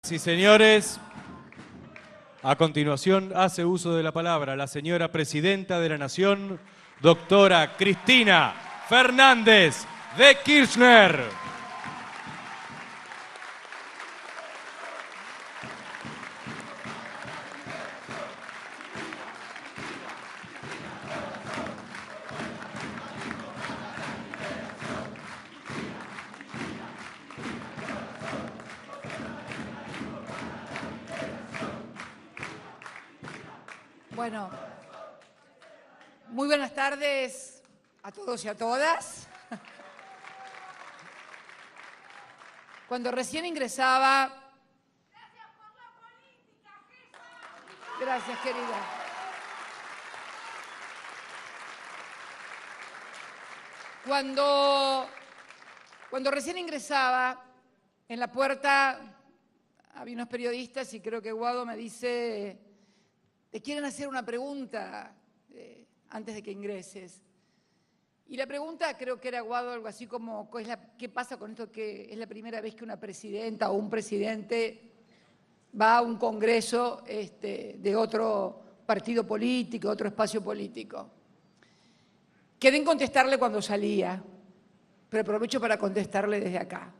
Sí, señores, a continuación hace uso de la palabra la señora Presidenta de la Nación, doctora Cristina Fernández de Kirchner. Bueno, muy buenas tardes a todos y a todas. Cuando recién ingresaba... Gracias por la política, Jesús. Gracias, querida. Cuando recién ingresaba, en la puerta había unos periodistas y creo que Guado me dice... ¿Te quieren hacer una pregunta antes de que ingreses? Y la pregunta creo que era Guado algo así como, ¿qué pasa con esto que es la primera vez que una presidenta o un presidente va a un congreso de otro partido político, otro espacio político? Quedé en contestarle cuando salía, pero aprovecho para contestarle desde acá.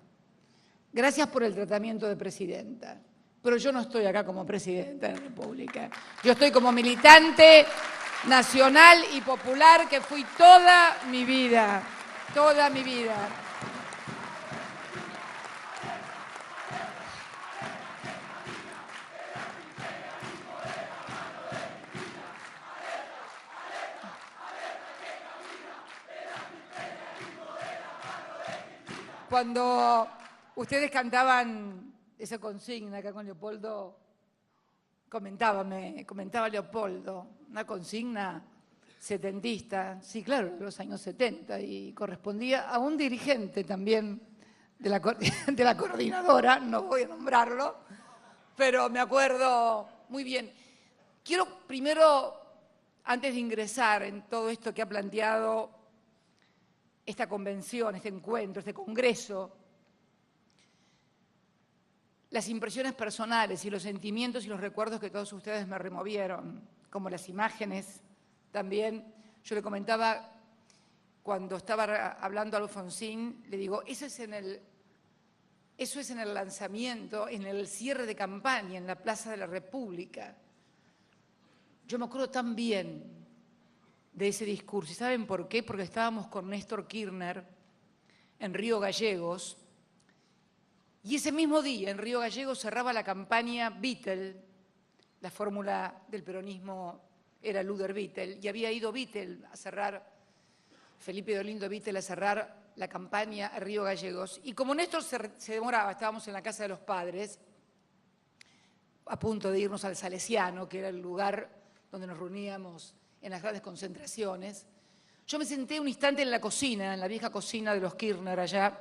Gracias por el tratamiento de presidenta. Pero yo no estoy acá como presidenta de la República. Yo estoy como militante nacional y popular que fui toda mi vida, toda mi vida. Cuando ustedes cantaban esa consigna acá con Leopoldo, comentaba Leopoldo, una consigna setentista, sí, claro, de los años 70, y correspondía a un dirigente también de la coordinadora, no voy a nombrarlo, pero me acuerdo muy bien. Quiero primero, antes de ingresar en todo esto que ha planteado esta convención, este encuentro, este congreso, las impresiones personales y los sentimientos y los recuerdos que todos ustedes me removieron, como las imágenes también. Yo le comentaba cuando estaba hablando a Alfonsín, le digo, eso es en el lanzamiento, en el cierre de campaña, en la Plaza de la República. Yo me acuerdo tan bien de ese discurso. ¿Y saben por qué? Porque estábamos con Néstor Kirchner en Río Gallegos. Y ese mismo día, en Río Gallegos, cerraba la campaña Bittel. La fórmula del peronismo era Luder Bittel. Y había ido Bittel a cerrar, Felipe Dolindo Bittel a cerrar la campaña a Río Gallegos. Y como Néstor se demoraba, estábamos en la casa de los padres, a punto de irnos al Salesiano, que era el lugar donde nos reuníamos en las grandes concentraciones. Yo me senté un instante en la cocina, en la vieja cocina de los Kirchner allá,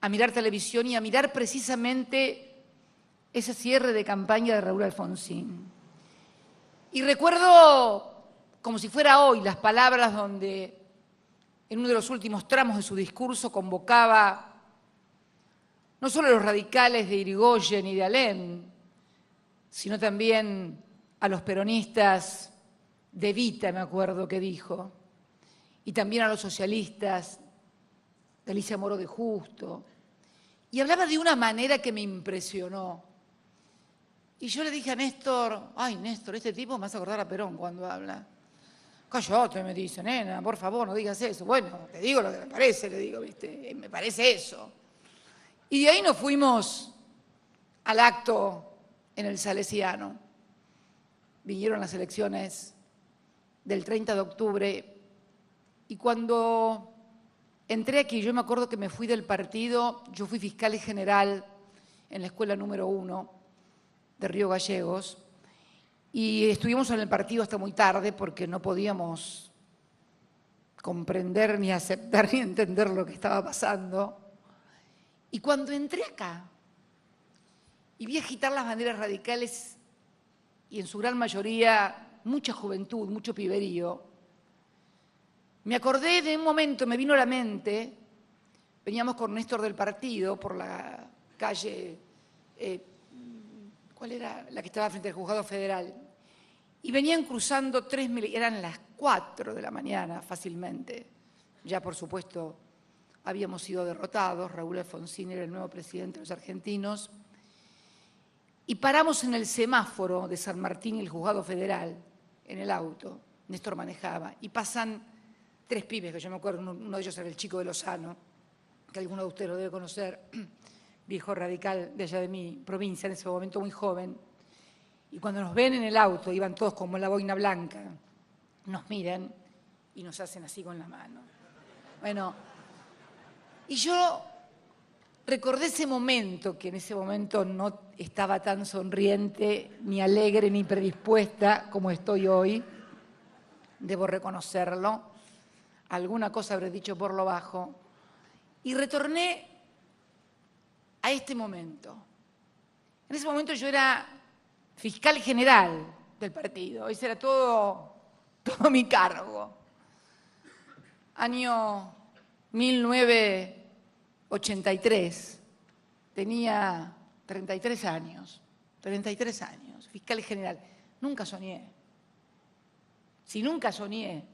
a mirar televisión y a mirar precisamente ese cierre de campaña de Raúl Alfonsín. Y recuerdo, como si fuera hoy, las palabras donde en uno de los últimos tramos de su discurso convocaba no solo a los radicales de Irigoyen y de Alem, sino también a los peronistas de Evita, me acuerdo que dijo, y también a los socialistas de Alicia Moro de Justo, y hablaba de una manera que me impresionó. Y yo le dije a Néstor, ay Néstor, este tipo me hace acordar a Perón cuando habla. Cállate, me dice, nena, por favor, no digas eso. Bueno, te digo lo que me parece, le digo, ¿viste? Me parece eso. Y de ahí nos fuimos al acto en el Salesiano. Vinieron las elecciones del 30 de octubre y cuando entré aquí, yo me acuerdo que me fui del partido, yo fui fiscal general en la escuela número 1 de Río Gallegos y estuvimos en el partido hasta muy tarde porque no podíamos comprender, ni aceptar, ni entender lo que estaba pasando. Y cuando entré acá y vi agitar las banderas radicales y en su gran mayoría mucha juventud, mucho piberío, me acordé de un momento, me vino a la mente, veníamos con Néstor del partido por la calle ¿cuál era? La que estaba frente al Juzgado Federal. Y venían cruzando eran las 4 de la mañana fácilmente. Ya, por supuesto, habíamos sido derrotados. Raúl Alfonsín era el nuevo presidente de los argentinos. Y paramos en el semáforo de San Martín y el Juzgado Federal, en el auto. Néstor manejaba. Y pasan 3 pibes, que yo me acuerdo, uno de ellos era el Chico de Lozano, que alguno de ustedes lo debe conocer, viejo radical de allá de mi provincia, en ese momento muy joven. Y cuando nos ven en el auto, iban todos como en la boina blanca, nos miran y nos hacen así con la mano. Bueno, y yo recordé ese momento, que en ese momento no estaba tan sonriente, ni alegre, ni predispuesta como estoy hoy, debo reconocerlo. Alguna cosa habré dicho por lo bajo. Y retorné a este momento. En ese momento yo era fiscal general del partido. Ese era todo mi cargo. Año 1983. Tenía 33 años. 33 años. Fiscal general. Nunca soñé. Si nunca soñé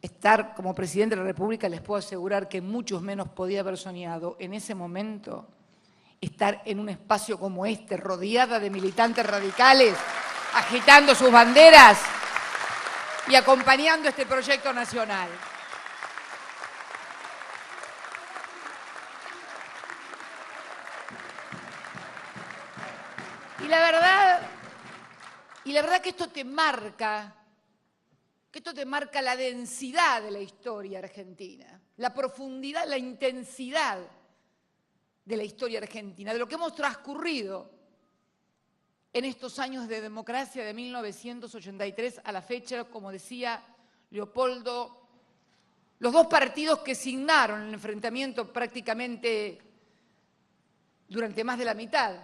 estar como presidente de la República, les puedo asegurar que muchos menos podía haber soñado en ese momento estar en un espacio como este, rodeada de militantes radicales, agitando sus banderas y acompañando este proyecto nacional. Y la verdad que esto te marca la densidad de la historia argentina, la profundidad, la intensidad de la historia argentina, de lo que hemos transcurrido en estos años de democracia de 1983 a la fecha, como decía Leopoldo, los 2 partidos que signaron el enfrentamiento prácticamente durante más de la mitad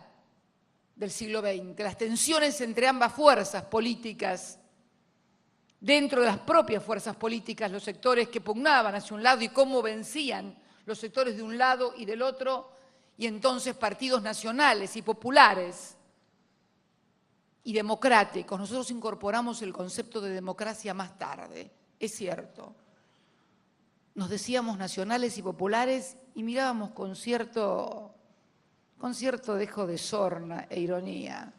del siglo XX, las tensiones entre ambas fuerzas políticas, dentro de las propias fuerzas políticas, los sectores que pugnaban hacia un lado y cómo vencían los sectores de un lado y del otro, y entonces partidos nacionales y populares y democráticos. Nosotros incorporamos el concepto de democracia más tarde, es cierto. Nos decíamos nacionales y populares y mirábamos con cierto dejo de sorna e ironía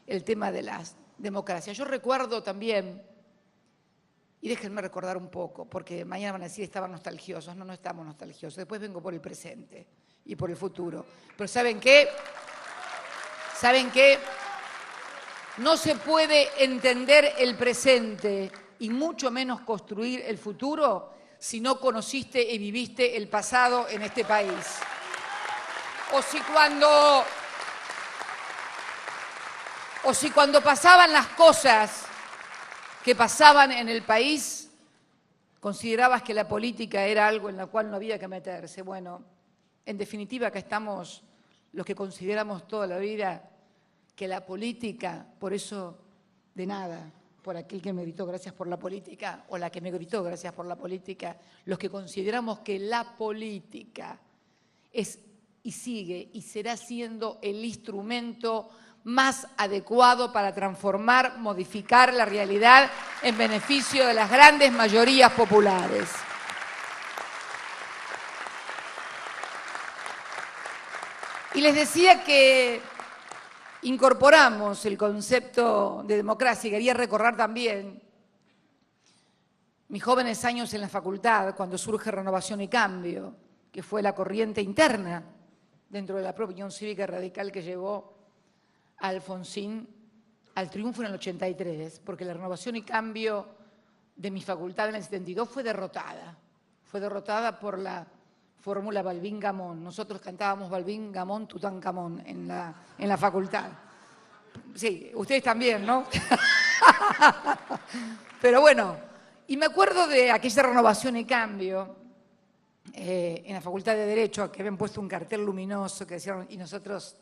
el tema de las democracias. Yo recuerdo también, y déjenme recordar un poco, porque mañana van a decir estaban nostalgiosos. No, no estamos nostalgiosos. Después vengo por el presente y por el futuro. Pero ¿saben qué? ¿Saben qué? No se puede entender el presente y mucho menos construir el futuro si no conociste y viviste el pasado en este país. O si cuando pasaban las cosas que pasaban en el país, considerabas que la política era algo en la cual no había que meterse. Bueno, en definitiva, acá estamos los que consideramos toda la vida que la política, por eso de nada, por aquel que me gritó gracias por la política, o la que me gritó gracias por la política, los que consideramos que la política es y sigue y será siendo el instrumento más adecuado para transformar, modificar la realidad en beneficio de las grandes mayorías populares. Y les decía que incorporamos el concepto de democracia y quería recordar también mis jóvenes años en la facultad, cuando surge Renovación y Cambio, que fue la corriente interna dentro de la propia Unión Cívica Radical que llevó a Alfonsín al triunfo en el 83, porque la Renovación y Cambio de mi facultad en el 72 fue derrotada por la fórmula Balbín-Gamón. Nosotros cantábamos Balbín-Gamón, Tutankamón en la facultad. Sí, ustedes también, ¿no? Pero bueno, y me acuerdo de aquella Renovación y Cambio en la Facultad de Derecho, que habían puesto un cartel luminoso que decían, y nosotros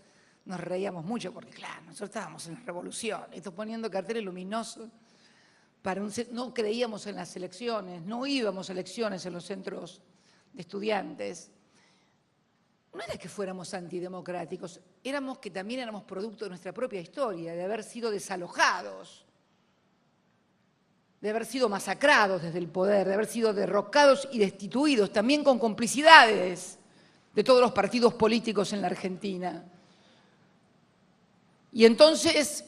nos reíamos mucho, porque claro, nosotros estábamos en la revolución, esto poniendo carteles luminosos, no creíamos en las elecciones, no íbamos a elecciones en los centros de estudiantes. no era que fuéramos antidemocráticos, éramos que también éramos producto de nuestra propia historia, de haber sido desalojados, de haber sido masacrados desde el poder, de haber sido derrocados y destituidos, también con complicidades de todos los partidos políticos en la Argentina. Y entonces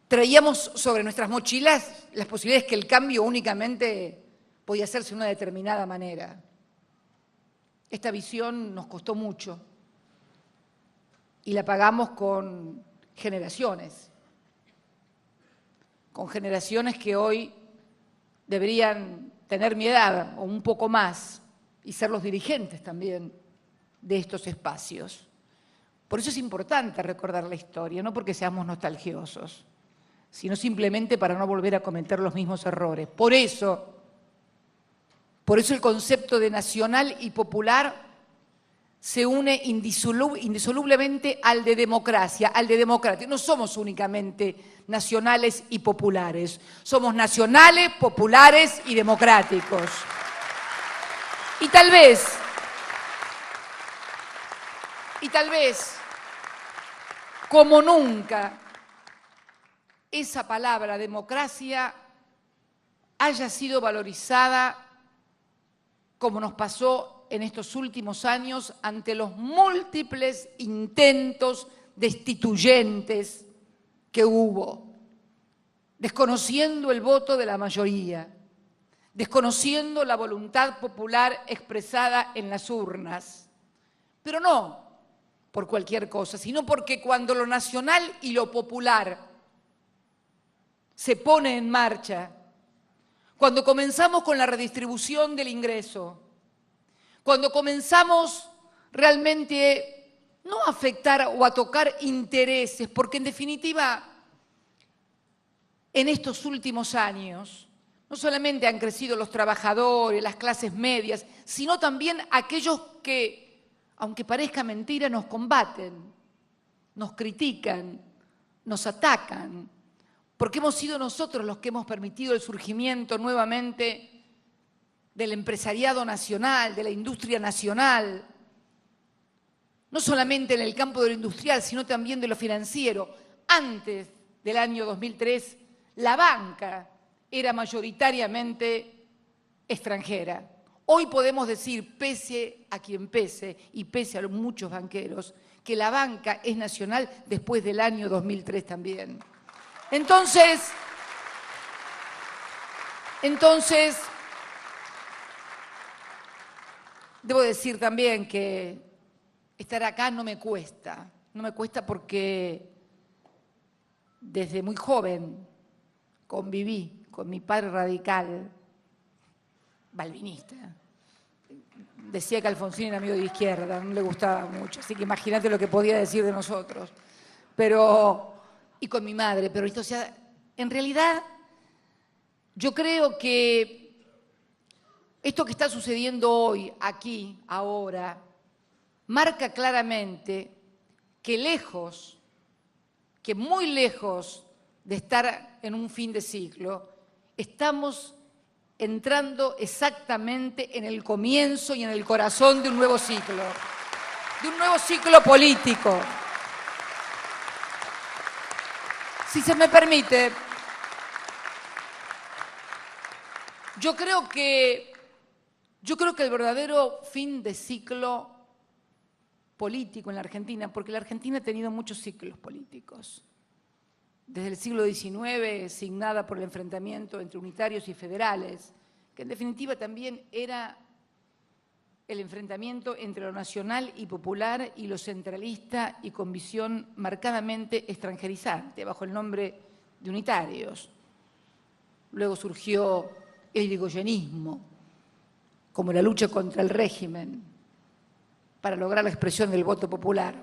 traíamos sobre nuestras mochilas las posibilidades que el cambio únicamente podía hacerse de una determinada manera. Esta visión nos costó mucho y la pagamos con generaciones que hoy deberían tener mi edad o un poco más y ser los dirigentes también de estos espacios. Por eso es importante recordar la historia, no porque seamos nostalgiosos, sino simplemente para no volver a cometer los mismos errores. Por eso el concepto de nacional y popular se une indisolublemente al de democracia, al de democrático. No somos únicamente nacionales y populares, somos nacionales, populares y democráticos. Y tal vez, como nunca, esa palabra democracia haya sido valorizada como nos pasó en estos últimos años ante los múltiples intentos destituyentes que hubo, desconociendo el voto de la mayoría, desconociendo la voluntad popular expresada en las urnas, pero no por cualquier cosa, sino porque cuando lo nacional y lo popular se pone en marcha, cuando comenzamos con la redistribución del ingreso, cuando comenzamos realmente no a afectar o a tocar intereses, porque en definitiva, en estos últimos años, no solamente han crecido los trabajadores, las clases medias, sino también aquellos que, aunque parezca mentira, nos combaten, nos critican, nos atacan, porque hemos sido nosotros los que hemos permitido el surgimiento nuevamente del empresariado nacional, de la industria nacional, no solamente en el campo de lo industrial, sino también de lo financiero. Antes del año 2003, la banca era mayoritariamente extranjera. Hoy podemos decir, pese a quien pese y pese a muchos banqueros, que la banca es nacional después del año 2003 también. Entonces, debo decir también que estar acá no me cuesta porque desde muy joven conviví con mi padre radical, balvinista. Decía que Alfonsín era amigo de izquierda, no le gustaba mucho, así que imagínate lo que podía decir de nosotros. Y con mi madre, pero esto, o sea, en realidad yo creo que esto que está sucediendo hoy, aquí, ahora, marca claramente que muy lejos de estar en un fin de ciclo, estamos entrando exactamente en el comienzo y en el corazón de un nuevo ciclo político. Si se me permite, yo creo que el verdadero fin de ciclo político en la Argentina, porque la Argentina ha tenido muchos ciclos políticos, desde el siglo XIX, signada por el enfrentamiento entre unitarios y federales, que en definitiva también era el enfrentamiento entre lo nacional y popular y lo centralista y con visión marcadamente extranjerizante, bajo el nombre de unitarios. Luego surgió el irigoyenismo, como la lucha contra el régimen, para lograr la expresión del voto popular.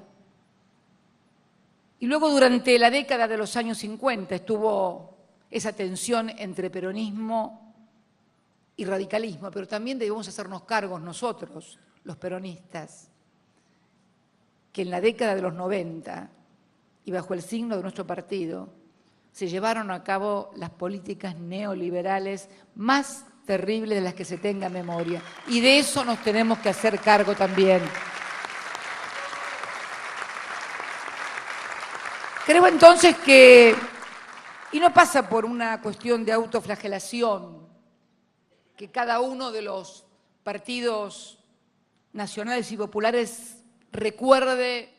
Y luego durante la década de los años 50 estuvo esa tensión entre peronismo y radicalismo, pero también debemos hacernos cargos nosotros, los peronistas, que en la década de los 90 y bajo el signo de nuestro partido se llevaron a cabo las políticas neoliberales más terribles de las que se tenga memoria. Y de eso nos tenemos que hacer cargo también. Creo entonces que, y no pasa por una cuestión de autoflagelación, que cada uno de los partidos nacionales y populares recuerde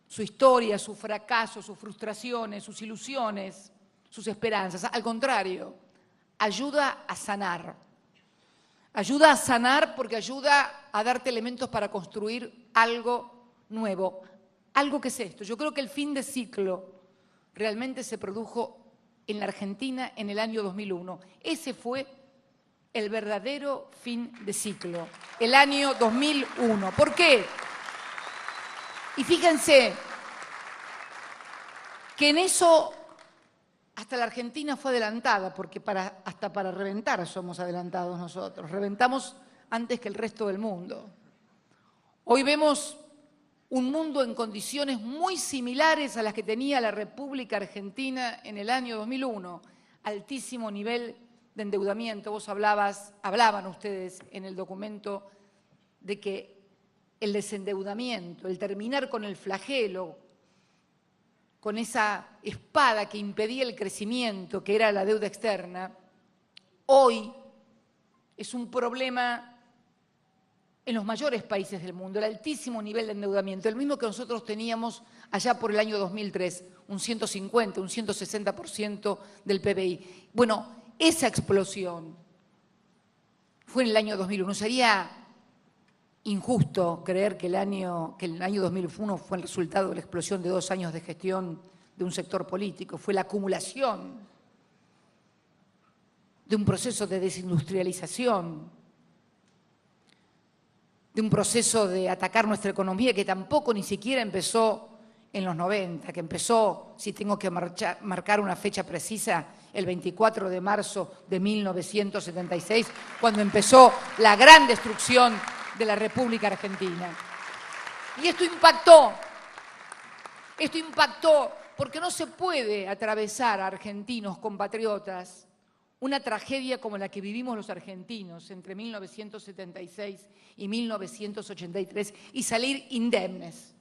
su historia, su fracaso, sus frustraciones, sus ilusiones, sus esperanzas. Al contrario, ayuda a sanar. Ayuda a sanar porque ayuda a darte elementos para construir algo nuevo. ¿Algo que es esto? Yo creo que el fin de ciclo realmente se produjo en la Argentina en el año 2001. Ese fue el verdadero fin de ciclo, el año 2001. ¿Por qué? Y fíjense que en eso hasta la Argentina fue adelantada, porque hasta para reventar somos adelantados nosotros. Reventamos antes que el resto del mundo. Hoy vemos un mundo en condiciones muy similares a las que tenía la República Argentina en el año 2001. Altísimo nivel de endeudamiento. Hablaban ustedes en el documento de que el desendeudamiento, el terminar con el flagelo, con esa espada que impedía el crecimiento, que era la deuda externa, hoy es un problema en los mayores países del mundo, el altísimo nivel de endeudamiento, el mismo que nosotros teníamos allá por el año 2003, un 150, un 160% del PBI. Bueno, esa explosión fue en el año 2001. Sería injusto creer que el año 2001 fue el resultado de la explosión de 2 años de gestión de un sector político. Fue la acumulación de un proceso de desindustrialización, de un proceso de atacar nuestra economía que tampoco ni siquiera empezó en los 90, que empezó, si tengo que marcar una fecha precisa, el 24 de marzo de 1976, cuando empezó la gran destrucción de la República Argentina. Y esto impactó porque no se puede atravesar a argentinos compatriotas una tragedia como la que vivimos los argentinos entre 1976 y 1983 y salir indemnes,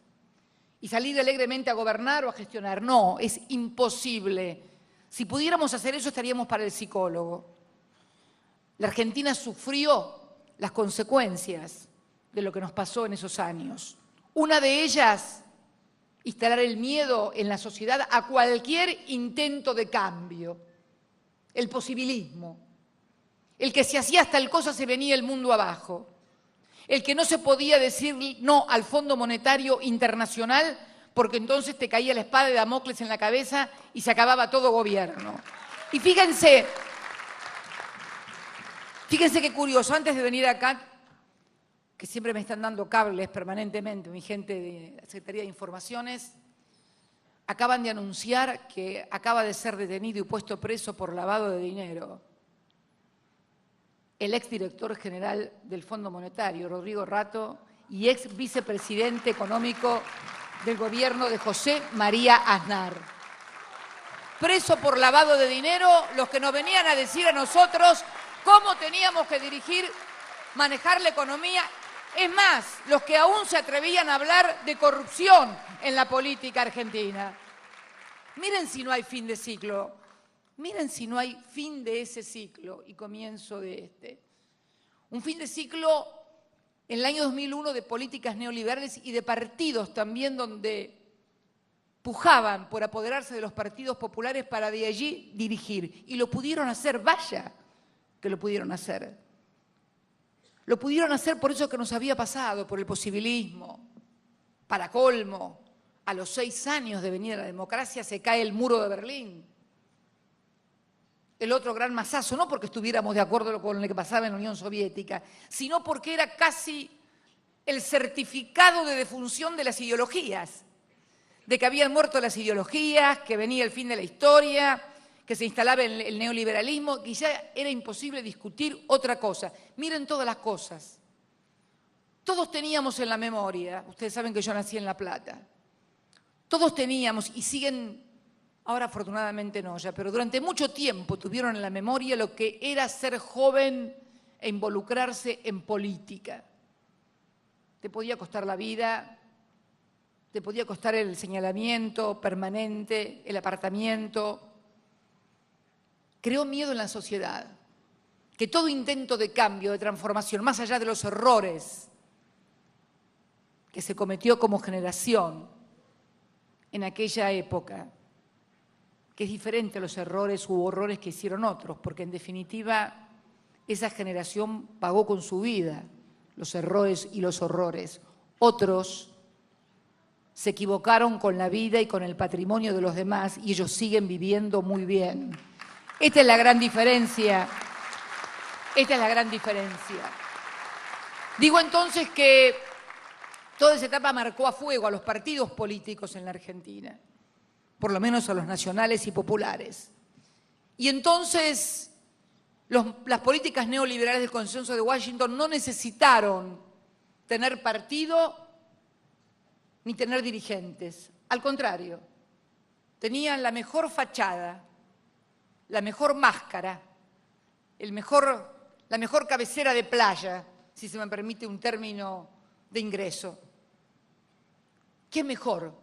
y salir alegremente a gobernar o a gestionar. No, es imposible. Si pudiéramos hacer eso, estaríamos para el psicólogo. La Argentina sufrió las consecuencias de lo que nos pasó en esos años. Una de ellas, instalar el miedo en la sociedad a cualquier intento de cambio. El posibilismo, el que si hacías tal cosa se venía el mundo abajo, el que no se podía decir no al Fondo Monetario Internacional porque entonces te caía la espada de Damocles en la cabeza y se acababa todo gobierno. Y fíjense qué curioso, antes de venir acá, que siempre me están dando cables permanentemente, mi gente de la Secretaría de Informaciones, acaban de anunciar que acaba de ser detenido y puesto preso por lavado de dinero el exdirector general del Fondo Monetario, Rodrigo Rato, y ex vicepresidente económico del gobierno de José María Aznar. Preso por lavado de dinero, los que nos venían a decir a nosotros cómo teníamos que manejar la economía. Es más, los que aún se atrevían a hablar de corrupción en la política argentina. Miren si no hay fin de ciclo, miren si no hay fin de ese ciclo y comienzo de este. Un fin de ciclo en el año 2001 de políticas neoliberales y de partidos también donde pujaban por apoderarse de los partidos populares para de allí dirigir. Y lo pudieron hacer, vaya que lo pudieron hacer. Lo pudieron hacer por eso que nos había pasado, por el posibilismo. Para colmo, a los 6 años de venir a la democracia se cae el muro de Berlín. El otro gran masazo, no porque estuviéramos de acuerdo con lo que pasaba en la Unión Soviética, sino porque era casi el certificado de defunción de las ideologías, de que habían muerto las ideologías, que venía el fin de la historia, que se instalaba el neoliberalismo, que ya era imposible discutir otra cosa. Miren todas las cosas. Todos teníamos en la memoria, ustedes saben que yo nací en La Plata, todos teníamos y siguen, ahora afortunadamente no ya, pero durante mucho tiempo tuvieron en la memoria lo que era ser joven e involucrarse en política. Te podía costar la vida, te podía costar el señalamiento permanente, el apartamiento. Creó miedo en la sociedad, que todo intento de cambio, de transformación, más allá de los errores que se cometió como generación en aquella época, que es diferente a los errores u horrores que hicieron otros, porque en definitiva esa generación pagó con su vida los errores y los horrores. Otros se equivocaron con la vida y con el patrimonio de los demás y ellos siguen viviendo muy bien. Esta es la gran diferencia. Esta es la gran diferencia. Digo entonces que toda esa etapa marcó a fuego a los partidos políticos en la Argentina, por lo menos a los nacionales y populares. Y entonces las políticas neoliberales del Consenso de Washington no necesitaron tener partido ni tener dirigentes. Al contrario, tenían la mejor fachada, la mejor máscara, la mejor cabecera de playa, si se me permite un término de ingreso. ¿Qué mejor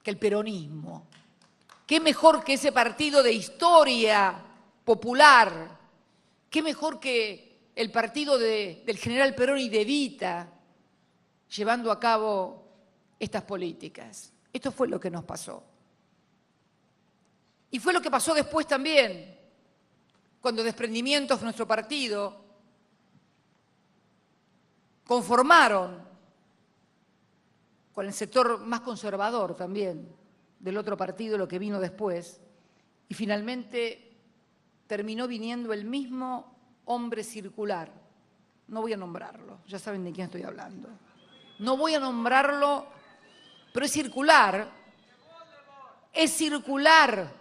que el peronismo? ¿Qué mejor que ese partido de historia popular? ¿Qué mejor que el partido del general Perón y de Evita llevando a cabo estas políticas? Esto fue lo que nos pasó. Y fue lo que pasó después también, cuando Desprendimientos, nuestro partido, conformaron con el sector más conservador también del otro partido, lo que vino después, y finalmente terminó viniendo el mismo hombre circular. No voy a nombrarlo, ya saben de quién estoy hablando. No voy a nombrarlo, pero es circular. Es circular.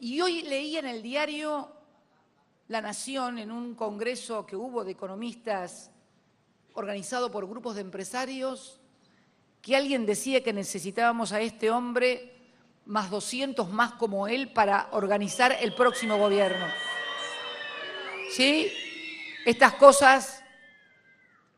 Y hoy leí en el diario La Nación, en un congreso que hubo de economistas organizado por grupos de empresarios, que alguien decía que necesitábamos a este hombre más 200 más como él para organizar el próximo gobierno. ¿Sí? Estas cosas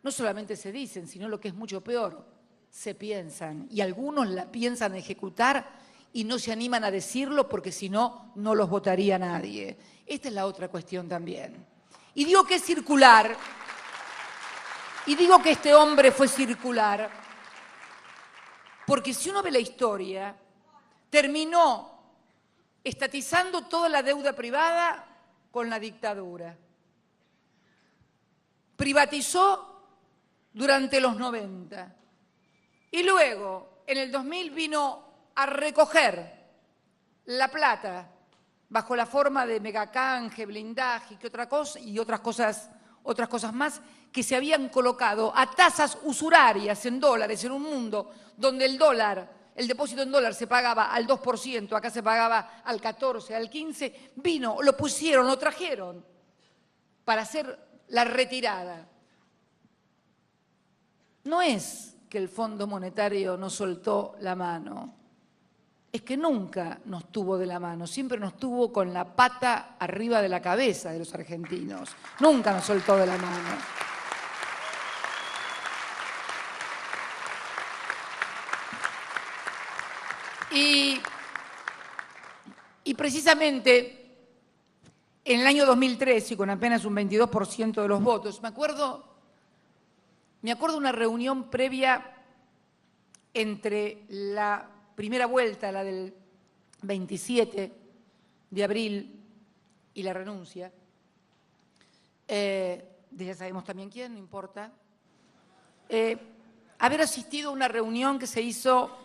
no solamente se dicen, sino lo que es mucho peor, se piensan. Y algunos la piensan ejecutar y no se animan a decirlo porque si no, no los votaría nadie. Esta es la otra cuestión también. Y digo que es circular, y digo que este hombre fue circular, porque si uno ve la historia, terminó estatizando toda la deuda privada con la dictadura. Privatizó durante los 90. Y luego, en el 2000, vino a recoger la plata bajo la forma de megacanje, blindaje y otras cosas más que se habían colocado a tasas usurarias en dólares en un mundo donde el depósito en dólar se pagaba al 2%, acá se pagaba al 14%, al 15%, vino, lo pusieron, lo trajeron para hacer la retirada. No es que el Fondo Monetario nos soltó la mano, es que nunca nos tuvo de la mano, siempre nos tuvo con la pata arriba de la cabeza de los argentinos, nunca nos soltó de la mano. Y precisamente en el año 2013, y con apenas un 22% de los votos, me acuerdo una reunión previa entre la primera vuelta, la del 27 de abril, y la renuncia, ya sabemos también quién, no importa, haber asistido a una reunión que se hizo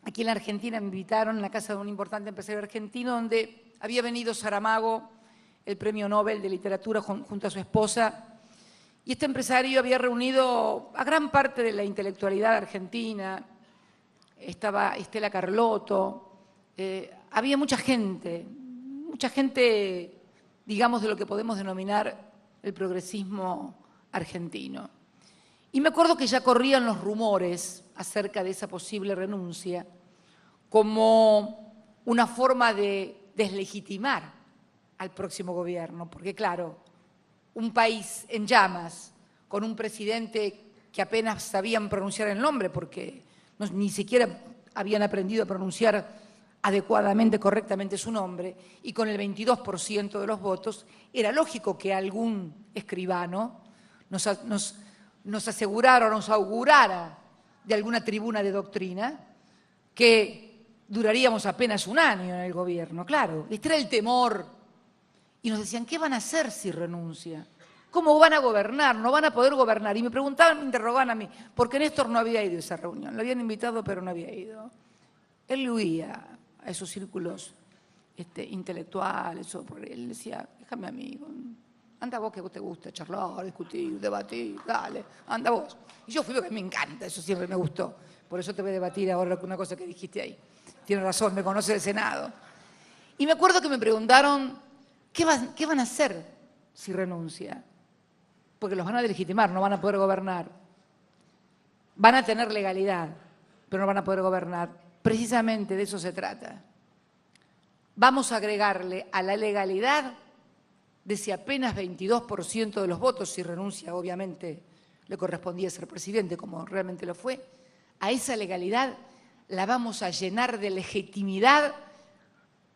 aquí en la Argentina, me invitaron en la casa de un importante empresario argentino, donde había venido Saramago, el premio Nobel de Literatura, junto a su esposa, y este empresario había reunido a gran parte de la intelectualidad argentina. Estaba Estela Carlotto, había mucha gente, digamos, de lo que podemos denominar el progresismo argentino. Y me acuerdo que ya corrían los rumores acerca de esa posible renuncia como una forma de deslegitimar al próximo gobierno, porque claro, un país en llamas, con un presidente que apenas sabían pronunciar el nombre porque ni siquiera habían aprendido a pronunciar adecuadamente, correctamente su nombre, y con el 22% de los votos, era lógico que algún escribano nos asegurara o nos augurara de alguna tribuna de doctrina que duraríamos apenas un año en el gobierno. Claro, este era el temor. Y nos decían, ¿qué van a hacer si renuncia? ¿Cómo van a gobernar? No van a poder gobernar. Y me preguntaban, me interrogaban a mí, porque Néstor no había ido a esa reunión. Lo habían invitado, pero no había ido. Él le huía a esos círculos intelectuales. Él decía, déjame amigo, anda vos que te gusta charlar, discutir, debatir, dale, anda vos. Y yo fui porque me encanta, eso siempre me gustó. Por eso te voy a debatir ahora una cosa que dijiste ahí. Tienes razón, me conoce del Senado. Y me acuerdo que me preguntaron, ¿qué van a hacer si renuncia? Porque los van a legitimar, no van a poder gobernar. Van a tener legalidad, pero no van a poder gobernar. Precisamente de eso se trata. Vamos a agregarle a la legalidad de ese apenas 22% de los votos, si renuncia, obviamente, le correspondía ser presidente, como realmente lo fue, a esa legalidad la vamos a llenar de legitimidad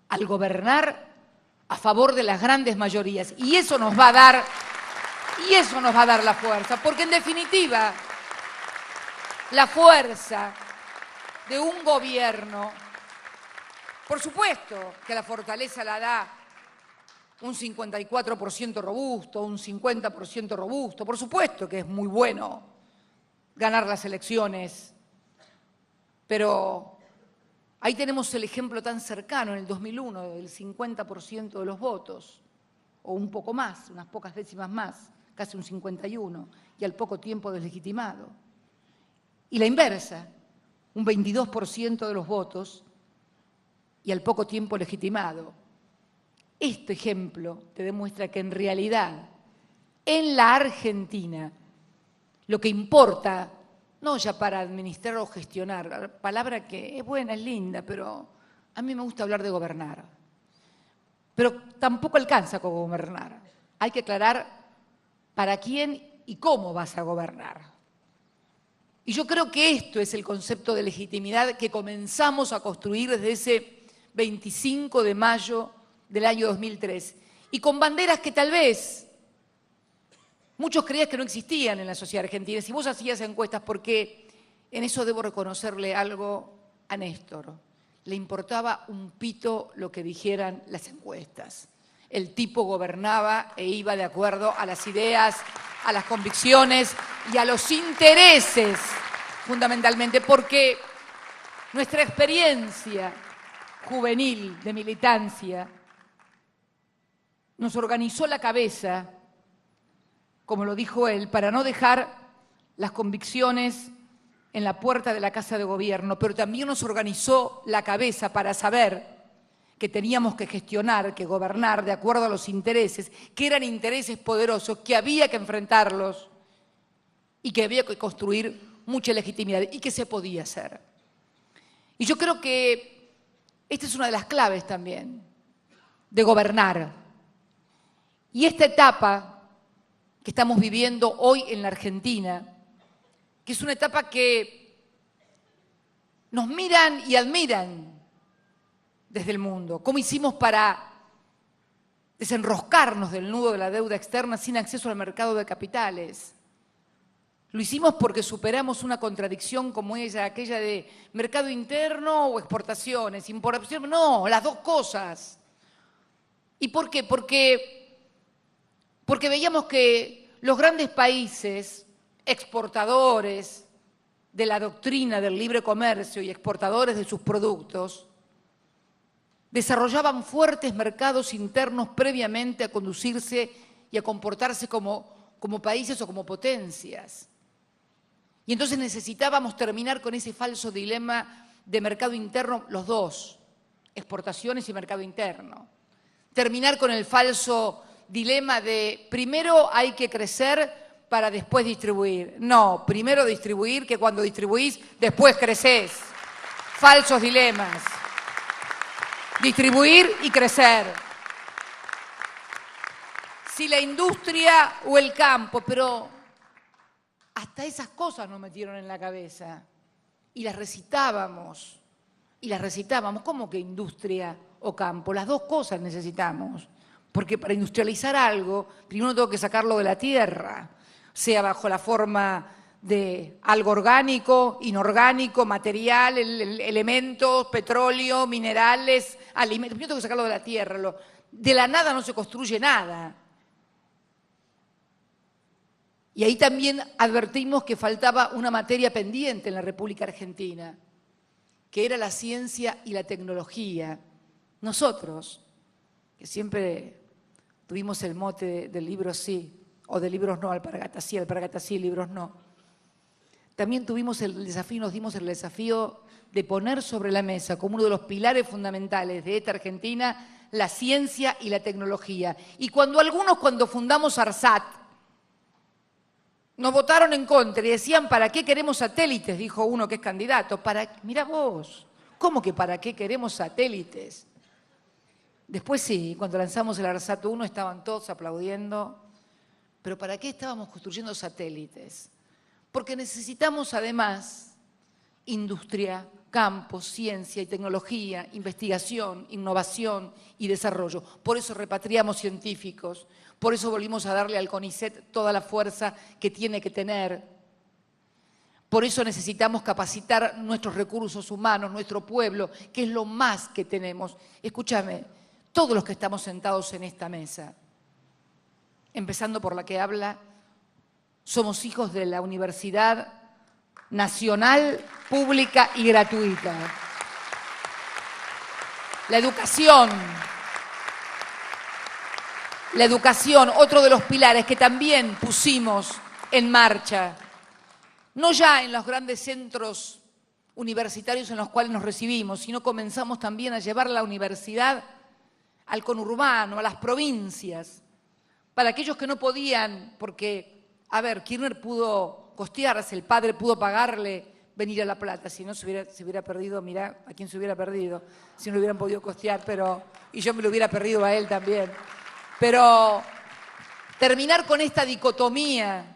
al gobernar a favor de las grandes mayorías. Y eso nos va a dar la fuerza, porque en definitiva, la fuerza de un gobierno, por supuesto que la fortaleza la da un 54% robusto, un 50% robusto, por supuesto que es muy bueno ganar las elecciones, pero ahí tenemos el ejemplo tan cercano en el 2001 del 50% de los votos, o un poco más, unas pocas décimas más, casi un 51%, y al poco tiempo deslegitimado. Y la inversa, un 22% de los votos y al poco tiempo legitimado. Este ejemplo te demuestra que en realidad, en la Argentina, lo que importa, no ya para administrar o gestionar, la palabra que es buena, es linda, pero a mí me gusta hablar de gobernar. Pero tampoco alcanza con gobernar. Hay que aclarar para quién y cómo vas a gobernar. Y yo creo que esto es el concepto de legitimidad que comenzamos a construir desde ese 25 de mayo del año 2003. Y con banderas que tal vez muchos creían que no existían en la sociedad argentina. Si vos hacías encuestas, porque en eso debo reconocerle algo a Néstor. Le importaba un pito lo que dijeran las encuestas. El tipo gobernaba e iba de acuerdo a las ideas, a las convicciones y a los intereses, fundamentalmente, porque nuestra experiencia juvenil de militancia nos organizó la cabeza, como lo dijo él, para no dejar las convicciones en la puerta de la Casa de Gobierno, pero también nos organizó la cabeza para saber que teníamos que gestionar, que gobernar de acuerdo a los intereses, que eran intereses poderosos, que había que enfrentarlos y que había que construir mucha legitimidad y que se podía hacer. Y yo creo que esta es una de las claves también de gobernar. Y esta etapa que estamos viviendo hoy en la Argentina, que es una etapa que nos miran y admiran desde el mundo. ¿Cómo hicimos para desenroscarnos del nudo de la deuda externa sin acceso al mercado de capitales? Lo hicimos porque superamos una contradicción como aquella de mercado interno o exportaciones, importación. No, las dos cosas. ¿Y por qué? Porque veíamos que los grandes países exportadores de la doctrina del libre comercio y exportadores de sus productos desarrollaban fuertes mercados internos previamente a conducirse y a comportarse como países o como potencias. Y entonces necesitábamos terminar con ese falso dilema de mercado interno, los dos, exportaciones y mercado interno. Terminar con el falso dilema de primero hay que crecer para después distribuir. No, primero distribuir, que cuando distribuís, después crecés. Falsos dilemas. Distribuir y crecer. Si la industria o el campo, pero hasta esas cosas nos metieron en la cabeza. y las recitábamos. Y las recitábamos. ¿Cómo que industria o campo? Las dos cosas necesitamos. Porque para industrializar algo, primero tengo que sacarlo de la tierra, sea bajo la forma de algo orgánico, inorgánico, material, elementos, petróleo, minerales, alimentos. Primero tengo que sacarlo de la tierra. De la nada no se construye nada. Y ahí también advertimos que faltaba una materia pendiente en la República Argentina, que era la ciencia y la tecnología. Nosotros, que siempre tuvimos el mote del libro sí, o de libros no, alpargatas sí, libros no. También tuvimos el desafío, nos dimos el desafío de poner sobre la mesa como uno de los pilares fundamentales de esta Argentina la ciencia y la tecnología. Y cuando fundamos ARSAT, nos votaron en contra y decían, ¿para qué queremos satélites? Dijo uno que es candidato. Mirá vos, ¿cómo que para qué queremos satélites? Después sí, cuando lanzamos el ARSAT 1 estaban todos aplaudiendo. ¿Pero para qué estábamos construyendo satélites? Porque necesitamos además industria, campo, ciencia y tecnología, investigación, innovación y desarrollo. Por eso repatriamos científicos, por eso volvimos a darle al CONICET toda la fuerza que tiene que tener. Por eso necesitamos capacitar nuestros recursos humanos, nuestro pueblo, que es lo más que tenemos. Escúchame, todos los que estamos sentados en esta mesa, empezando por la que habla, somos hijos de la Universidad Nacional, Pública y Gratuita. La educación, otro de los pilares que también pusimos en marcha, no ya en los grandes centros universitarios en los cuales nos recibimos, sino comenzamos también a llevar la universidad al conurbano, a las provincias, para aquellos que no podían, porque, Kirchner pudo costearse, el padre pudo pagarle venir a La Plata, si no se hubiera perdido, mirá a quién se hubiera perdido, si no lo hubieran podido costear, y yo me lo hubiera perdido a él también. Pero terminar con esta dicotomía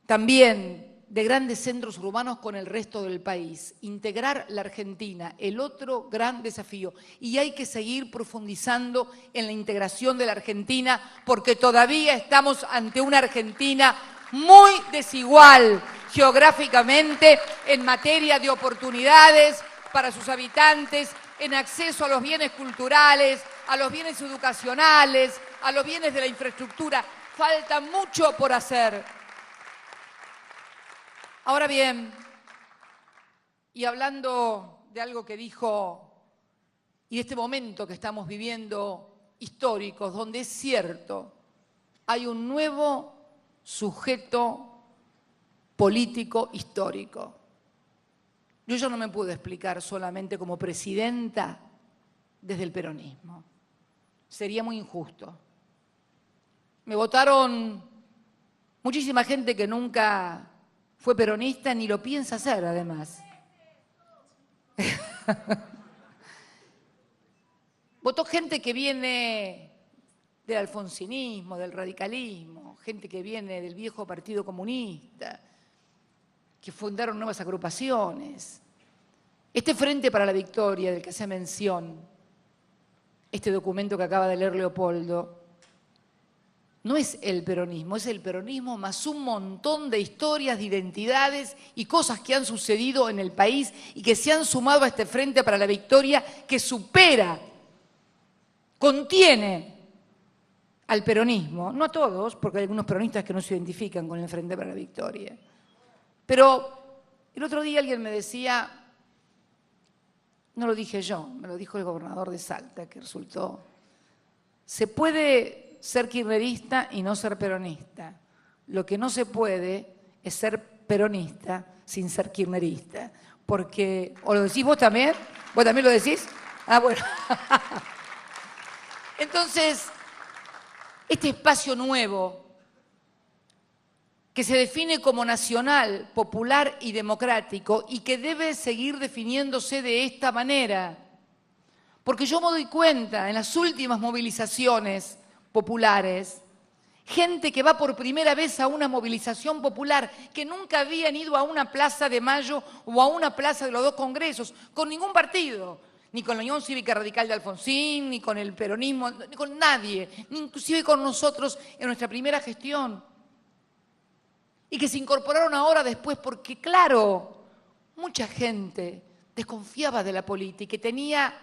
también de grandes centros urbanos con el resto del país, integrar la Argentina, el otro gran desafío. Y hay que seguir profundizando en la integración de la Argentina porque todavía estamos ante una Argentina muy desigual geográficamente en materia de oportunidades para sus habitantes, en acceso a los bienes culturales, a los bienes educacionales, a los bienes de la infraestructura. Falta mucho por hacer. Ahora bien, y hablando de algo que dijo, y de este momento que estamos viviendo históricos, donde es cierto, hay un nuevo sujeto político histórico. Yo ya no me puedo explicar solamente como presidenta desde el peronismo. Sería muy injusto. Me votaron muchísima gente que nunca fue peronista ni lo piensa hacer, además. Votó gente que viene del alfonsinismo, del radicalismo, gente que viene del viejo Partido Comunista, que fundaron nuevas agrupaciones. Este Frente para la Victoria, del que hace mención, este documento que acaba de leer Leopoldo, no es el peronismo, es el peronismo más un montón de historias, de identidades y cosas que han sucedido en el país y que se han sumado a este Frente para la Victoria que supera, contiene al peronismo, no a todos, porque hay algunos peronistas que no se identifican con el Frente para la Victoria. Pero el otro día alguien me decía, no lo dije yo, me lo dijo el gobernador de Salta, que resultó, se puede ser kirchnerista y no ser peronista. Lo que no se puede es ser peronista sin ser kirchnerista. Porque, ¿o lo decís vos también? ¿Vos también lo decís? Ah, bueno. Entonces, este espacio nuevo, que se define como nacional, popular y democrático, y que debe seguir definiéndose de esta manera. Porque yo me doy cuenta, en las últimas movilizaciones populares, Gente que va por primera vez a una movilización popular, que nunca habían ido a una plaza de Mayo o a una plaza de los dos congresos, con ningún partido, ni con la Unión Cívica Radical de Alfonsín, ni con el peronismo, ni con nadie, ni inclusive con nosotros en nuestra primera gestión. Y que se incorporaron ahora después porque, claro, mucha gente desconfiaba de la política y que tenía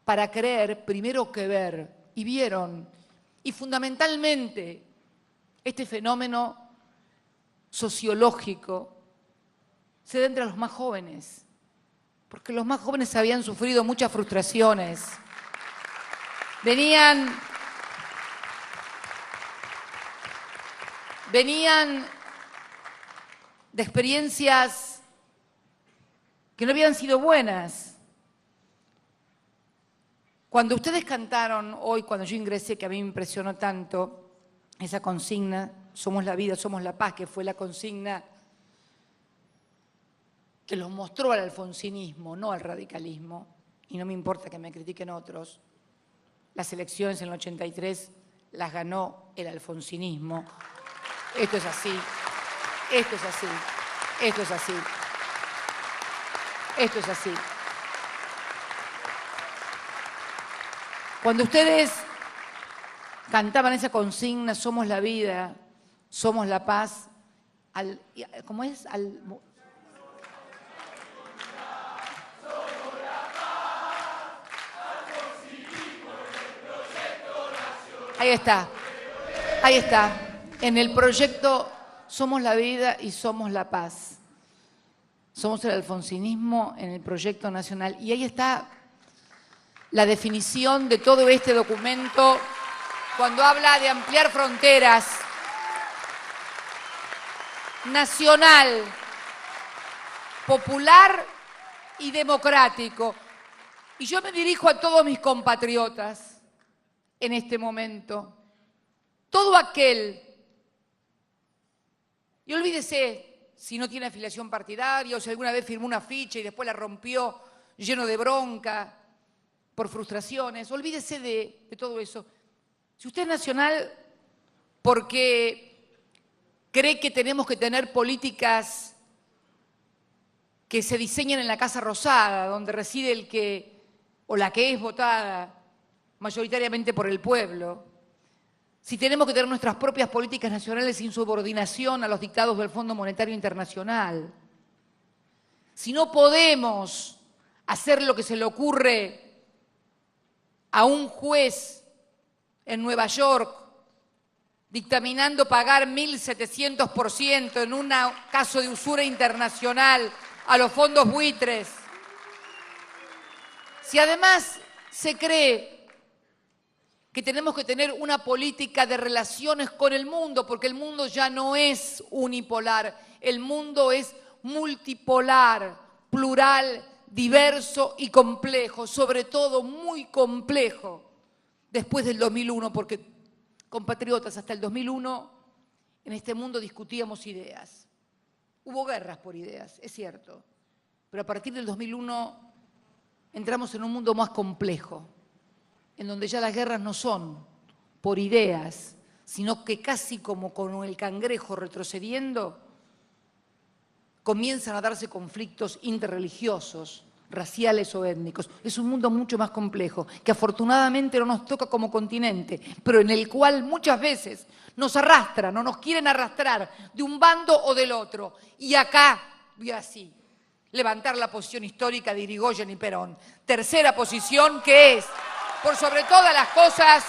para creer primero que ver, y vieron. Y fundamentalmente, este fenómeno sociológico se da entre los más jóvenes, porque los más jóvenes habían sufrido muchas frustraciones. Venían de experiencias que no habían sido buenas. Cuando ustedes cantaron hoy, cuando yo ingresé, que a mí me impresionó tanto, esa consigna, somos la vida, somos la paz, que fue la consigna que los mostró al alfonsinismo, no al radicalismo, y no me importa que me critiquen otros. Las elecciones en el 83 las ganó el alfonsinismo. Esto es así, esto es así, esto es así, esto es así. Cuando ustedes cantaban esa consigna, somos la vida, somos la paz, ¿cómo es? Ahí está, ahí está. En el proyecto Somos la vida y somos la paz. Somos el alfonsinismo en el proyecto nacional. Y ahí está la definición de todo este documento cuando habla de ampliar fronteras, nacional, popular y democrático. Y yo me dirijo a todos mis compatriotas en este momento. Todo aquel, y olvídese si no tiene afiliación partidaria o si alguna vez firmó una ficha y después la rompió lleno de bronca, por frustraciones, olvídese de todo eso. Si usted es nacional porque cree que tenemos que tener políticas que se diseñen en la Casa Rosada, donde reside el que o la que es votada mayoritariamente por el pueblo, si tenemos que tener nuestras propias políticas nacionales sin subordinación a los dictados del Fondo Monetario Internacional, si no podemos hacer lo que se le ocurre a un juez en Nueva York dictaminando pagar 1.700% en un caso de usura internacional a los fondos buitres. Si además se cree que tenemos que tener una política de relaciones con el mundo, porque el mundo ya no es unipolar, el mundo es multipolar, plural, diverso y complejo, sobre todo muy complejo después del 2001, porque, compatriotas, hasta el 2001 en este mundo discutíamos ideas. Hubo guerras por ideas, es cierto, pero a partir del 2001 entramos en un mundo más complejo, en donde ya las guerras no son por ideas, sino que casi como con el cangrejo retrocediendo, comienzan a darse conflictos interreligiosos, raciales o étnicos. Es un mundo mucho más complejo, que afortunadamente no nos toca como continente, pero en el cual muchas veces nos arrastran o nos quieren arrastrar de un bando o del otro. Y acá, voy así, levantar la posición histórica de Irigoyen y Perón. Tercera posición, que es, por sobre todas las cosas,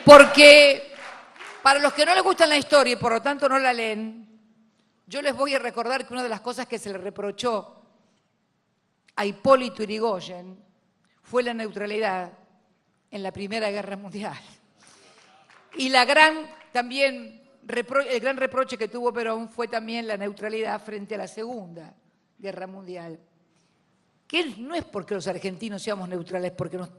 porque para los que no les gusta la historia y por lo tanto no la leen, yo les voy a recordar que una de las cosas que se le reprochó a Hipólito Yrigoyen fue la neutralidad en la Primera Guerra Mundial. Y el gran reproche que tuvo Perón fue también la neutralidad frente a la Segunda Guerra Mundial. Que no es porque los argentinos seamos neutrales, porque nos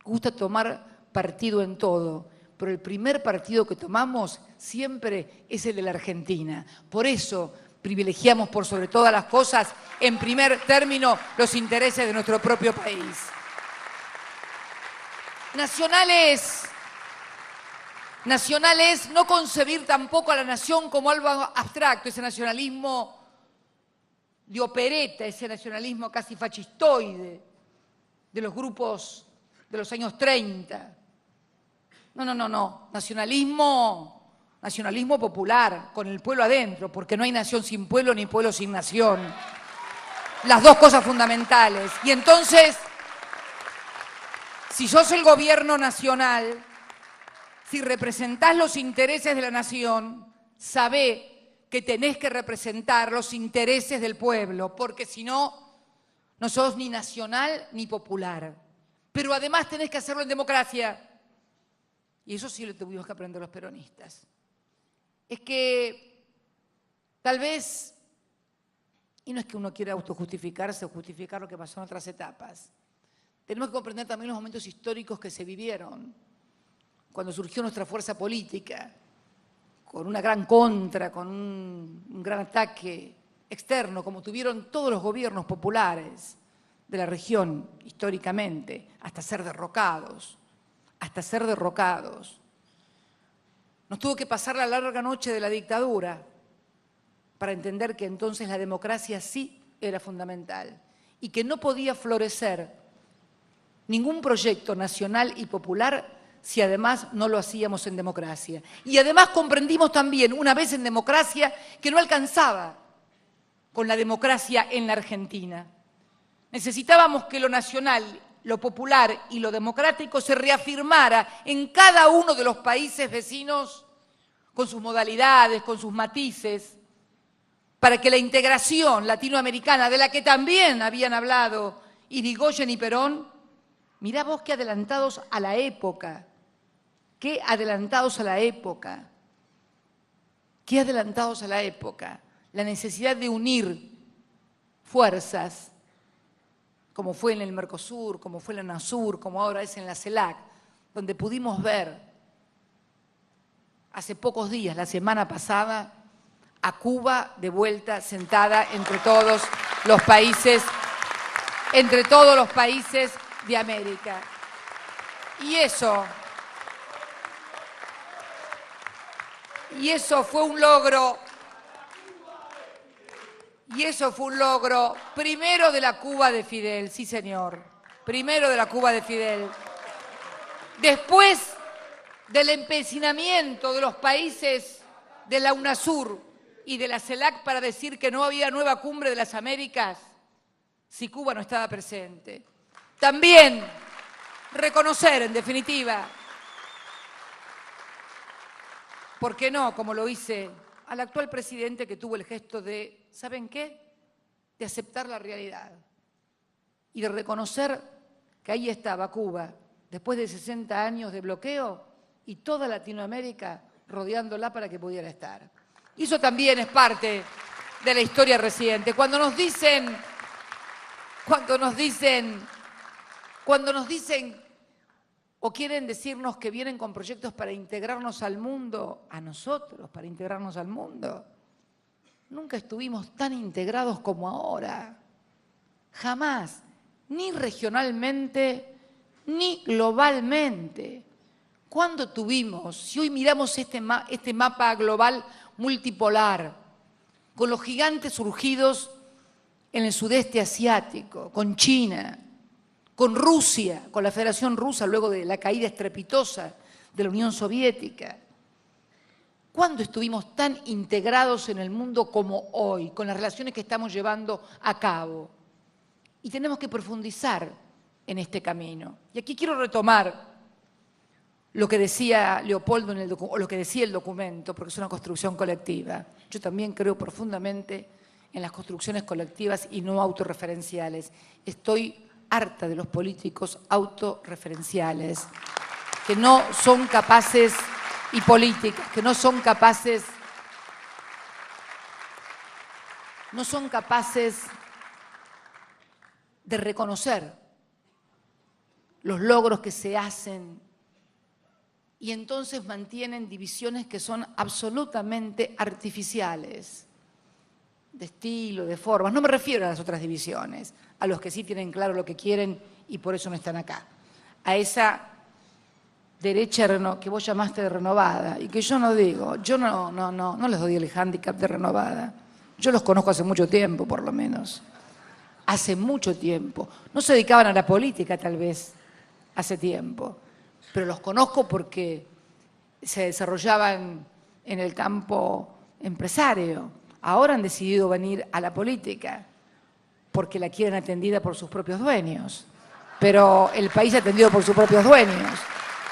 gusta tomar partido en todo, pero el primer partido que tomamos siempre es el de la Argentina. Por eso privilegiamos por sobre todas las cosas, en primer término, los intereses de nuestro propio país. Nacional es no concebir tampoco a la nación como algo abstracto, ese nacionalismo de opereta, ese nacionalismo casi fascistoide de los grupos de los años 30. No. Nacionalismo popular, con el pueblo adentro, porque no hay nación sin pueblo ni pueblo sin nación. Las dos cosas fundamentales. Y entonces, si sos el gobierno nacional, si representás los intereses de la nación, sabé que tenés que representar los intereses del pueblo, porque si no, no sos ni nacional ni popular. Pero además tenés que hacerlo en democracia. Y eso sí lo tuvimos que aprender los peronistas. Es que tal vez, y no es que uno quiera autojustificarse o justificar lo que pasó en otras etapas, tenemos que comprender también los momentos históricos que se vivieron, cuando surgió nuestra fuerza política, con una gran contra, con un gran ataque externo, como tuvieron todos los gobiernos populares de la región históricamente, hasta ser derrocados. Nos tuvo que pasar la larga noche de la dictadura para entender que entonces la democracia sí era fundamental y que no podía florecer ningún proyecto nacional y popular si además no lo hacíamos en democracia. Y además comprendimos también, una vez en democracia, que no alcanzaba con la democracia en la Argentina. Necesitábamos que lo nacional, lo popular y lo democrático se reafirmara en cada uno de los países vecinos con sus modalidades, con sus matices, para que la integración latinoamericana, de la que también habían hablado Irigoyen y Perón, mirá vos qué adelantados a la época, la necesidad de unir fuerzas, como fue en el Mercosur, como fue en la UNASUR, como ahora es en la CELAC, donde pudimos ver hace pocos días, la semana pasada, a Cuba de vuelta sentada entre todos los países de América. Y eso fue un logro. Y eso fue un logro, primero de la Cuba de Fidel, sí señor, primero de la Cuba de Fidel. Después del empecinamiento de los países de la UNASUR y de la CELAC para decir que no había nueva cumbre de las Américas si Cuba no estaba presente. También reconocer, en definitiva, ¿por qué no? Como lo hice al actual presidente, que tuvo el gesto de, ¿saben qué?, de aceptar la realidad y de reconocer que ahí estaba Cuba, después de 60 años de bloqueo y toda Latinoamérica rodeándola para que pudiera estar. Y eso también es parte de la historia reciente. Cuando nos dicen o quieren decirnos que vienen con proyectos para integrarnos al mundo, a nosotros, para integrarnos al mundo, nunca estuvimos tan integrados como ahora. Jamás, ni regionalmente, ni globalmente. ¿Cuándo tuvimos? Si hoy miramos este mapa global multipolar, con los gigantes surgidos en el sudeste asiático, con China, con Rusia, con la Federación Rusa, luego de la caída estrepitosa de la Unión Soviética. ¿Cuándo estuvimos tan integrados en el mundo como hoy, con las relaciones que estamos llevando a cabo? Y tenemos que profundizar en este camino. Y aquí quiero retomar lo que decía Leopoldo o lo que decía el documento, porque es una construcción colectiva. Yo también creo profundamente en las construcciones colectivas y no autorreferenciales. Estoy harta de los políticos autorreferenciales, que no son capaces, y políticas, que no son capaces de reconocer los logros que se hacen y entonces mantienen divisiones que son absolutamente artificiales, de estilo, de formas. No me refiero a las otras divisiones, a los que sí tienen claro lo que quieren y por eso no están acá. A esa derecha que vos llamaste de renovada y que yo no digo, yo no les doy el hándicap de renovada. Yo los conozco hace mucho tiempo, por lo menos. Hace mucho tiempo. No se dedicaban a la política, tal vez, hace tiempo. Pero los conozco porque se desarrollaban en el campo empresario. Ahora han decidido venir a la política porque la quieren atendida por sus propios dueños. Pero el país atendido por sus propios dueños.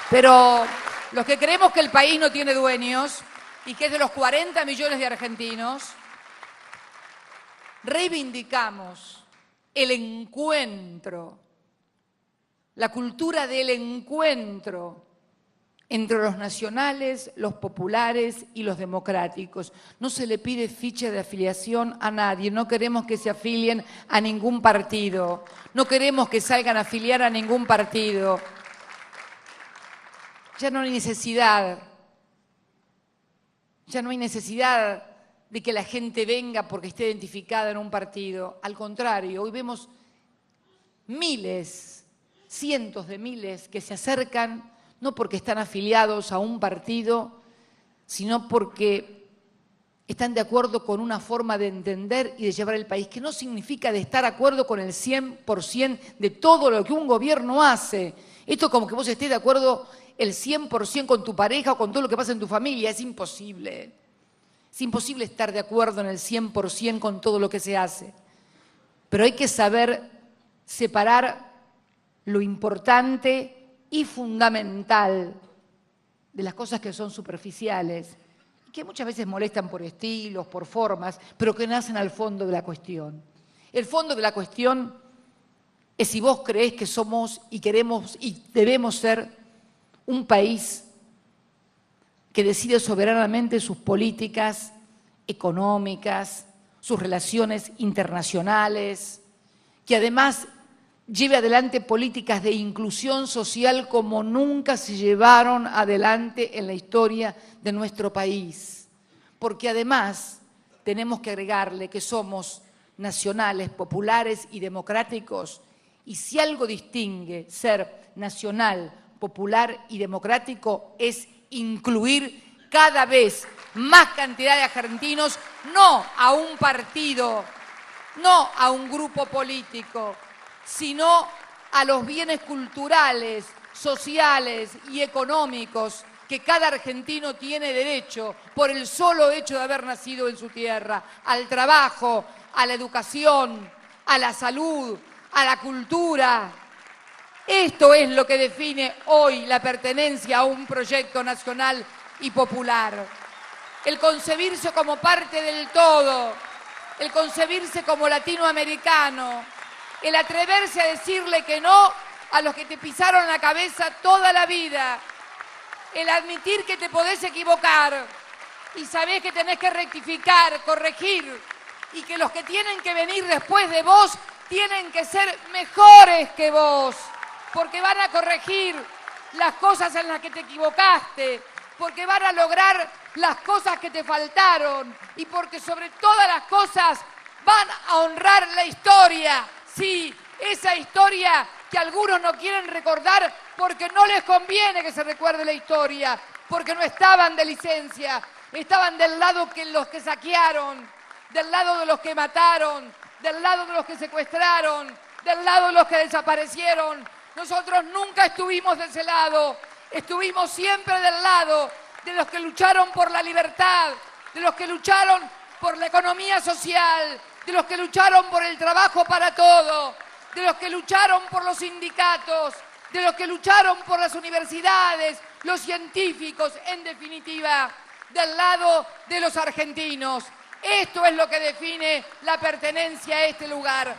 Pero los que creemos que el país no tiene dueños y que es de los 40 millones de argentinos, reivindicamos el encuentro, la cultura del encuentro entre los nacionales, los populares y los democráticos. No se le pide ficha de afiliación a nadie, no queremos que se afilien a ningún partido, no queremos que salgan a afiliar a ningún partido. Ya no hay necesidad de que la gente venga porque esté identificada en un partido. Al contrario, hoy vemos miles, cientos de miles que se acercan no porque están afiliados a un partido, sino porque están de acuerdo con una forma de entender y de llevar el país, que no significa de estar de acuerdo con el 100% de todo lo que un gobierno hace. Esto como que vos estés de acuerdo el 100% con tu pareja o con todo lo que pasa en tu familia, es imposible. Es imposible estar de acuerdo en el 100% con todo lo que se hace. Pero hay que saber separar lo importante y fundamental de las cosas que son superficiales, que muchas veces molestan por estilos, por formas, pero que nacen al fondo de la cuestión. El fondo de la cuestión es si vos creés que somos y queremos y debemos ser un país que decide soberanamente sus políticas económicas, sus relaciones internacionales, que además lleve adelante políticas de inclusión social como nunca se llevaron adelante en la historia de nuestro país. Porque además tenemos que agregarle que somos nacionales, populares y democráticos, y si algo distingue ser nacional, popular y democrático es incluir cada vez más cantidad de argentinos, no a un partido, no a un grupo político, sino a los bienes culturales, sociales y económicos que cada argentino tiene derecho por el solo hecho de haber nacido en su tierra, al trabajo, a la educación, a la salud, a la cultura. Esto es lo que define hoy la pertenencia a un proyecto nacional y popular. El concebirse como parte del todo, el concebirse como latinoamericano, el atreverse a decirle que no a los que te pisaron la cabeza toda la vida, el admitir que te podés equivocar y sabés que tenés que rectificar, corregir, y que los que tienen que venir después de vos tienen que ser mejores que vos, porque van a corregir las cosas en las que te equivocaste, porque van a lograr las cosas que te faltaron y porque sobre todas las cosas van a honrar la historia. Sí, esa historia que algunos no quieren recordar porque no les conviene que se recuerde la historia, porque no estaban de licencia, estaban del lado de los que saquearon, del lado de los que mataron, del lado de los que secuestraron, del lado de los que desaparecieron. Nosotros nunca estuvimos de ese lado, estuvimos siempre del lado de los que lucharon por la libertad, de los que lucharon por la economía social, de los que lucharon por el trabajo para todo, de los que lucharon por los sindicatos, de los que lucharon por las universidades, los científicos, en definitiva, del lado de los argentinos. Esto es lo que define la pertenencia a este lugar.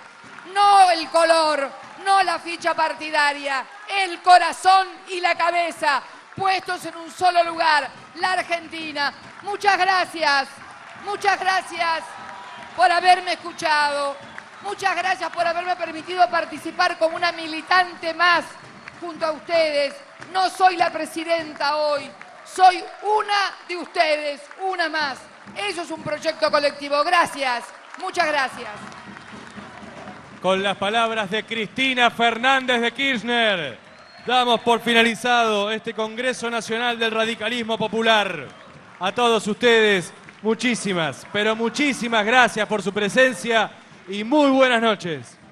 No el color, no la ficha partidaria, el corazón y la cabeza, puestos en un solo lugar, la Argentina. Muchas gracias por haberme escuchado, muchas gracias por haberme permitido participar como una militante más junto a ustedes. No soy la presidenta hoy, soy una de ustedes, una más. Eso es un proyecto colectivo. Gracias, muchas gracias. Con las palabras de Cristina Fernández de Kirchner, damos por finalizado este Congreso Nacional del Radicalismo Popular. A todos ustedes, muchísimas, pero muchísimas gracias por su presencia y muy buenas noches.